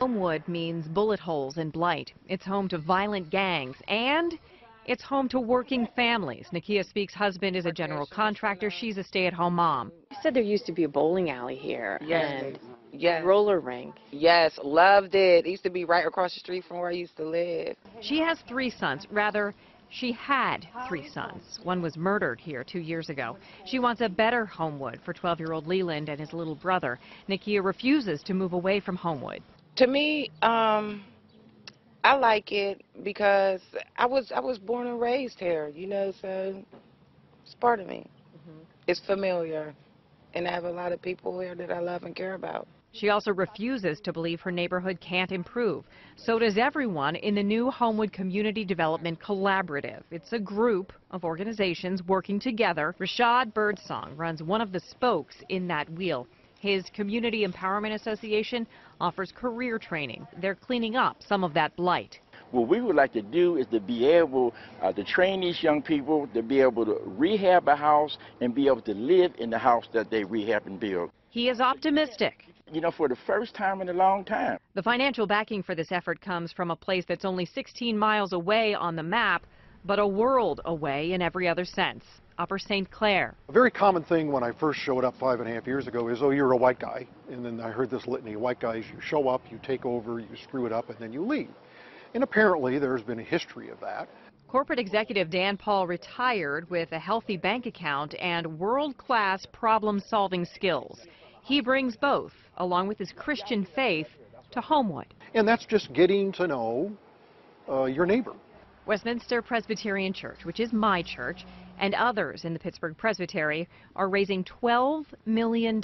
Homewood means bullet holes and blight. It's home to violent gangs, and it's home to working families. Nakia Speaks' husband is a general contractor. She's a stay-at-home mom. You said there used to be a bowling alley here and Yes. roller rink. Yes, loved it. It used to be right across the street from where I used to live. She has 3 sons. Rather, she had 3 sons. One was murdered here 2 years ago. She wants a better Homewood for 12-year-old Leland and his little brother. Nakia refuses to move away from Homewood. To me, I like it because I was born and raised here, you know, so it's part of me. It's familiar, and I have a lot of people here that I love and care about. She also refuses to believe her neighborhood can't improve. So does everyone in the new Homewood Community Development Collaborative. It's a group of organizations working together. Rashad Birdsong runs one of the spokes in that wheel. His Community Empowerment Association offers career training. They're cleaning up some of that blight. What we would like to do is to be able to train these young people to be able to rehab a house and be able to live in the house that they rehab and build. He is optimistic. You know, for the first time in a long time. The financial backing for this effort comes from a place that's only 16 miles away on the map, but a world away in every other sense. Upper St. Clair. A very common thing when I first showed up 5.5 years ago is, oh, you're a white guy. And then I heard this litany of white guys. You show up, you take over, you screw it up, and then you leave. And apparently there's been a history of that. Corporate executive Dan Paul retired with a healthy bank account and world-class problem-solving skills. He brings both, along with his Christian faith, to Homewood. And that's just getting to know your neighbor. Westminster Presbyterian Church, which is my church, and others in the Pittsburgh Presbytery are raising $12 million.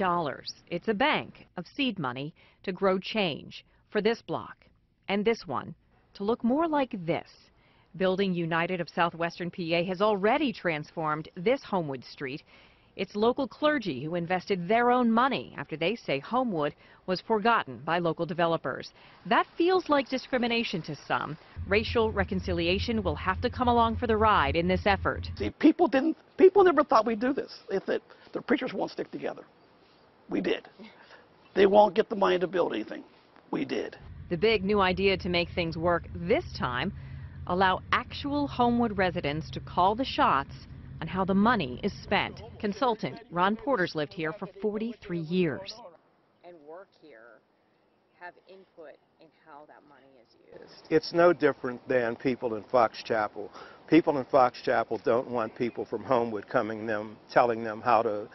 It's a bank of seed money to grow change for this block and this one to look more like this. Building United of Southwestern PA has already transformed this Homewood street. It's local clergy who invested their own money after they say Homewood was forgotten by local developers. That feels like discrimination to some. Racial reconciliation will have to come along for the ride in this effort. See, people never thought we'd do this. They thought the preachers won't stick together. We did. They won't get the money to build anything. We did. The big new idea to make things work this time, allow actual Homewood residents to call the shots on how the money is spent. Consultant Ron Porter's lived here for 43 years. And work here have input in how that money is used. It's no different than people in Fox Chapel. People in Fox Chapel don't want people from Homewood telling them how to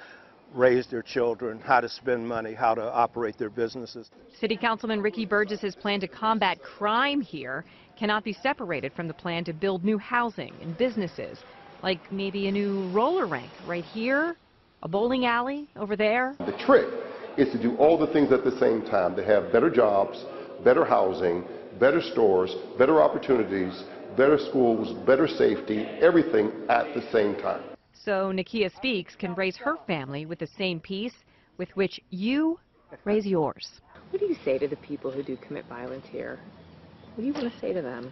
raise their children, how to spend money, how to operate their businesses. City Councilman Ricky Burgess's plan to combat crime here cannot be separated from the plan to build new housing and businesses, like maybe a new roller rink right here, a bowling alley over there. The trick is to do all the things at the same time, to have better jobs, better housing, better stores, better opportunities, better schools, better safety, everything at the same time. So Nakia Speaks can raise her family with the same peace with which you raise yours. What do you say to the people who do commit violence here? What do you want to say to them?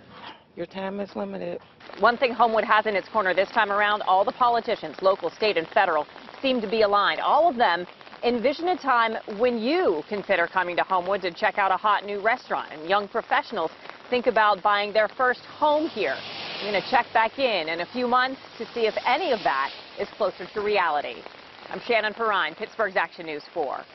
Your time is limited. One thing Homewood has in its corner this time around, all the politicians, local, state, and federal, seem to be aligned. All of them envision a time when you consider coming to Homewood to check out a hot new restaurant, and young professionals think about buying their first home here. I'm going to check back in a few months to see if any of that is closer to reality. I'm Shannon Perrine, Pittsburgh's Action News 4.